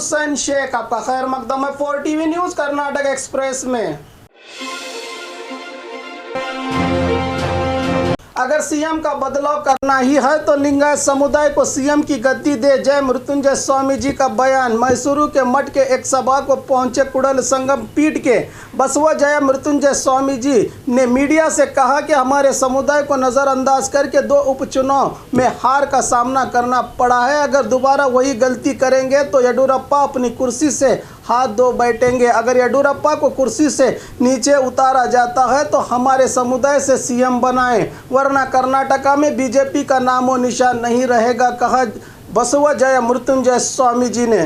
हुसैन शेख, आपका खैर मकदम है 4 टीवी न्यूज कर्नाटक एक्सप्रेस में। अगर सीएम का बदलाव करना ही है तो लिंगायत समुदाय को सीएम की गद्दी दे, जय मृत्युंजय स्वामी जी का बयान। मैसूरू के मठ के एक सभा को पहुंचे कुडल संगम पीठ के बसव जय मृत्युंजय स्वामी जी ने मीडिया से कहा कि हमारे समुदाय को नज़रअंदाज करके 2 उपचुनाव में हार का सामना करना पड़ा है। अगर दोबारा वही गलती करेंगे तो येडियुरप्पा अपनी कुर्सी से हाथ धो बैठेंगे। अगर येडियुरप्पा को कुर्सी से नीचे उतारा जाता है तो हमारे समुदाय से सीएम बनाएं, वरना कर्नाटका में बीजेपी का नामो निशान नहीं रहेगा, कहा बसव जय मृत्युंजय स्वामी जी ने।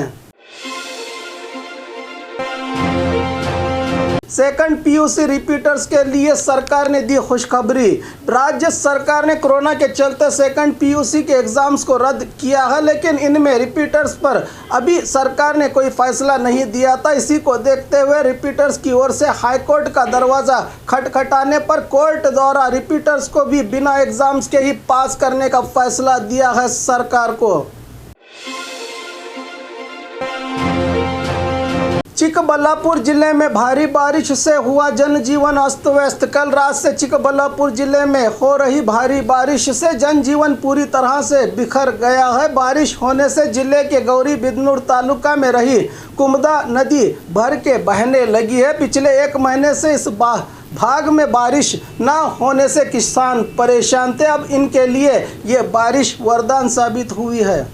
सेकंड पीयूसी रिपीटर्स के लिए सरकार ने दी खुशखबरी। राज्य सरकार ने कोरोना के चलते सेकंड पीयूसी के एग्जाम्स को रद्द किया है, लेकिन इनमें रिपीटर्स पर अभी सरकार ने कोई फैसला नहीं दिया था। इसी को देखते हुए रिपीटर्स की ओर से हाईकोर्ट का दरवाज़ा खटखटाने पर कोर्ट द्वारा रिपीटर्स को भी बिना एग्जाम्स के ही पास करने का फैसला दिया है सरकार को। चिकबल्लापुर जिले में भारी बारिश से हुआ जनजीवन अस्त व्यस्त। कल रात से चिकबल्लापुर जिले में हो रही भारी बारिश से जनजीवन पूरी तरह से बिखर गया है। बारिश होने से जिले के गौरीबिदनूर तालुका में रही कुमुदा नदी भर के बहने लगी है। पिछले 1 महीने से इस भाग में बारिश न होने से किसान परेशान थे। अब इनके लिए ये बारिश वरदान साबित हुई है।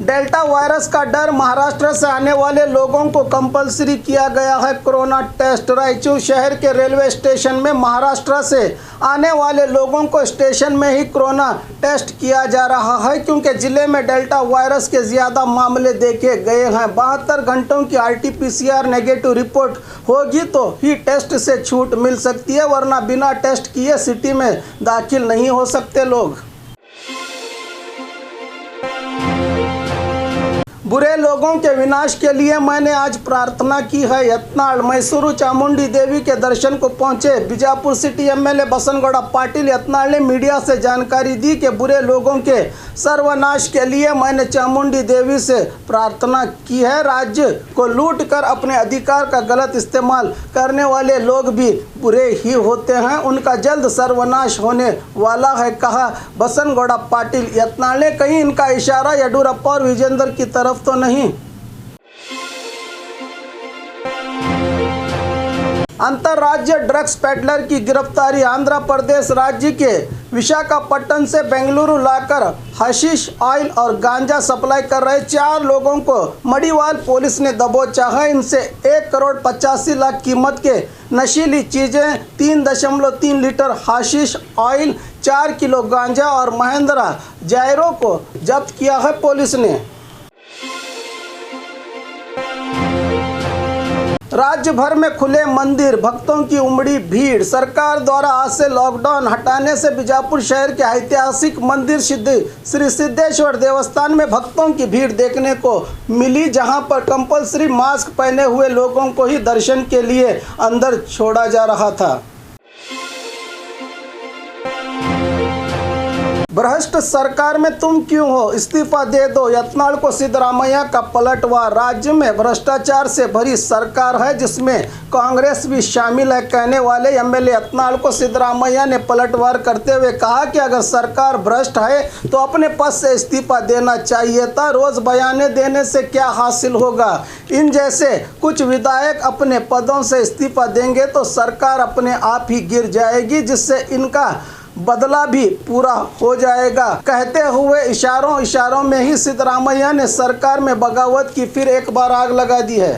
डेल्टा वायरस का डर, महाराष्ट्र से आने वाले लोगों को कंपलसरी किया गया है कोरोना टेस्ट। रायचूर शहर के रेलवे स्टेशन में महाराष्ट्र से आने वाले लोगों को स्टेशन में ही कोरोना टेस्ट किया जा रहा है, क्योंकि जिले में डेल्टा वायरस के ज़्यादा मामले देखे गए हैं। 72 घंटों की RT-PCR नेगेटिव रिपोर्ट होगी तो ही टेस्ट से छूट मिल सकती है, वरना बिना टेस्ट किए सिटी में दाखिल नहीं हो सकते लोग। बुरे लोगों के विनाश के लिए मैंने आज प्रार्थना की है। यत्नाल मैसूरू चामुंडी देवी के दर्शन को पहुंचे बीजापुर सिटी MLA बसनगौड़ा पाटिल यत्नाल ने मीडिया से जानकारी दी कि बुरे लोगों के सर्वनाश के लिए मैंने चामुंडी देवी से प्रार्थना की है। राज्य को लूट कर अपने अधिकार का गलत इस्तेमाल करने वाले लोग भी बुरे ही होते हैं, उनका जल्द सर्वनाश होने वाला है, कहा बसनगौड़ा पाटिल यत्नाल ने। कहीं इनका इशारा येडियुरप्पा और विजेंद्र की तरफ तो नहीं। अंतर्राज्य ड्रग्स पेडलर की गिरफ्तारी। आंध्र प्रदेश राज्य के विशाखापट्टनम से बेंगलुरु लाकर हशीश ऑयल और गांजा सप्लाई कर रहे 4 लोगों को मड़ीवाल पुलिस ने दबोचा है। इनसे 1 करोड़ 85 लाख कीमत के नशीली चीज़ें, 3.3 लीटर हशीश ऑयल, 4 किलो गांजा और महिंद्रा जायरो को जब्त किया है पुलिस ने। राज्य भर में खुले मंदिर, भक्तों की उमड़ी भीड़। सरकार द्वारा आज से लॉकडाउन हटाने से बीजापुर शहर के ऐतिहासिक मंदिर श्री सिद्धेश्वर देवस्थान में भक्तों की भीड़ देखने को मिली, जहां पर कंपलसरी मास्क पहने हुए लोगों को ही दर्शन के लिए अंदर छोड़ा जा रहा था। भ्रष्ट सरकार में तुम क्यों हो, इस्तीफा दे दो, यत्नाल को सिद्धरामैया का पलटवार। राज्य में भ्रष्टाचार से भरी सरकार है जिसमें कांग्रेस भी शामिल है, कहने वाले MLA यत्नाल को सिद्धरामैया ने पलटवार करते हुए कहा कि अगर सरकार भ्रष्ट है तो अपने पद से इस्तीफा देना चाहिए था। रोज बयाने देने से क्या हासिल होगा। इन जैसे कुछ विधायक अपने पदों से इस्तीफा देंगे तो सरकार अपने आप ही गिर जाएगी, जिससे इनका बदला भी पूरा हो जाएगा, कहते हुए इशारों में ही सिद्धरामैया ने सरकार में बगावत की फिर एक बार आग लगा दी है।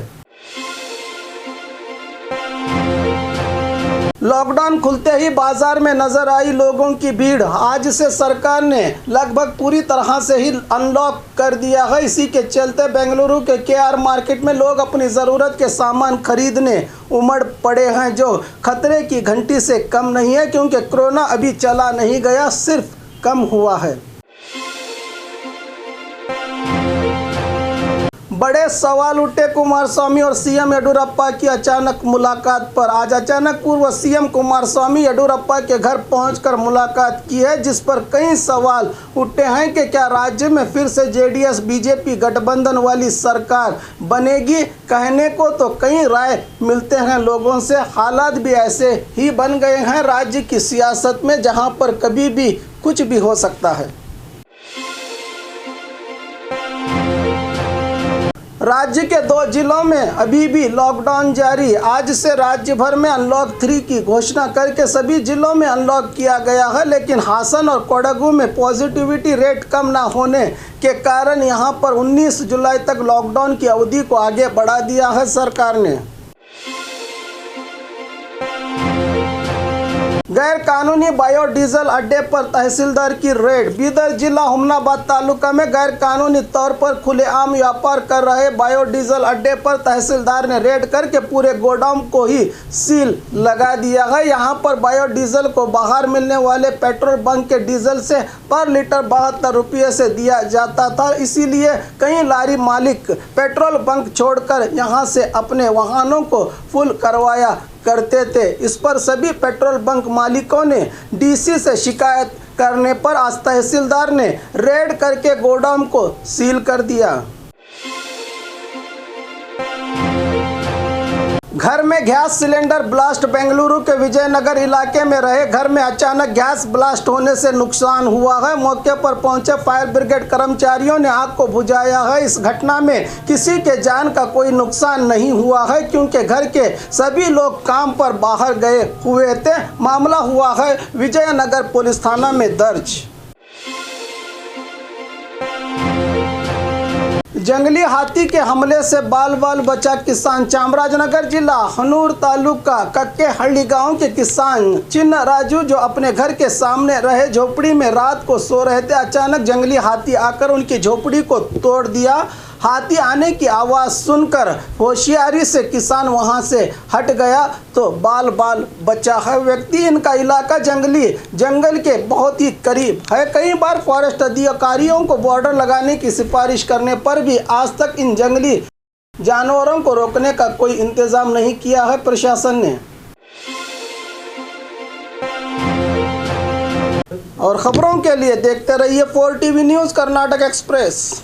लॉकडाउन खुलते ही बाजार में नजर आई लोगों की भीड़। आज से सरकार ने लगभग पूरी तरह से ही अनलॉक कर दिया है। इसी के चलते बेंगलुरु के KR मार्केट में लोग अपनी ज़रूरत के सामान खरीदने उमड़ पड़े हैं, जो खतरे की घंटी से कम नहीं है, क्योंकि कोरोना अभी चला नहीं गया, सिर्फ कम हुआ है। बड़े सवाल उठे कुमारस्वामी और सीएम येडियुरप्पा की अचानक मुलाकात पर। आज अचानक पूर्व सीएम कुमारस्वामी येडियुरप्पा के घर पहुंचकर मुलाकात की है, जिस पर कई सवाल उठे हैं कि क्या राज्य में फिर से जेडीएस बीजेपी गठबंधन वाली सरकार बनेगी। कहने को तो कई राय मिलते हैं लोगों से। हालात भी ऐसे ही बन गए हैं राज्य की सियासत में, जहां पर कभी भी कुछ भी हो सकता है। राज्य के 2 जिलों में अभी भी लॉकडाउन जारी। आज से राज्य भर में अनलॉक 3 की घोषणा करके सभी जिलों में अनलॉक किया गया है, लेकिन हासन और कोडगू में पॉजिटिविटी रेट कम ना होने के कारण यहां पर 19 जुलाई तक लॉकडाउन की अवधि को आगे बढ़ा दिया है सरकार ने। गैर कानूनी बायोडीजल अड्डे पर तहसीलदार की रेड। बीदर जिला हुमनाबाद तालुका में गैर कानूनी तौर पर खुलेआम व्यापार कर रहे बायोडीजल अड्डे पर तहसीलदार ने रेड करके पूरे गोडाउन को ही सील लगा दिया है। यहां पर बायोडीजल को बाहर मिलने वाले पेट्रोल बंक के डीजल से पर लीटर 72 रुपये से दिया जाता था, इसीलिए कई लारी मालिक पेट्रोल बंक छोड़कर यहां से अपने वाहनों को फुल करवाया करते थे। इस पर सभी पेट्रोल बंक मालिकों ने डीसी से शिकायत करने पर आज तहसीलदार ने रेड करके गोडाउन को सील कर दिया। घर में गैस सिलेंडर ब्लास्ट। बेंगलुरु के विजयनगर इलाके में रहे घर में अचानक गैस ब्लास्ट होने से नुकसान हुआ है। मौके पर पहुंचे फायर ब्रिगेड कर्मचारियों ने आग को बुझाया है। इस घटना में किसी के जान का कोई नुकसान नहीं हुआ है, क्योंकि घर के सभी लोग काम पर बाहर गए हुए थे। मामला हुआ है विजयनगर पुलिस थाना में दर्ज। जंगली हाथी के हमले से बाल बाल बचा किसान। चामराजनगर जिला हनूर तालुका कक्केहल्ली गांव के किसान चिन्ह राजू, जो अपने घर के सामने रहे झोपड़ी में रात को सो रहे थे, अचानक जंगली हाथी आकर उनकी झोपड़ी को तोड़ दिया। हाथी आने की आवाज़ सुनकर होशियारी से किसान वहां से हट गया तो बाल बाल बचा है व्यक्ति। इनका इलाका जंगल के बहुत ही करीब है। कई बार फॉरेस्ट अधिकारियों को बॉर्डर लगाने की सिफारिश करने पर भी आज तक इन जंगली जानवरों को रोकने का कोई इंतजाम नहीं किया है प्रशासन ने। और खबरों के लिए देखते रहिए 4 TV न्यूज़ कर्नाटक एक्सप्रेस।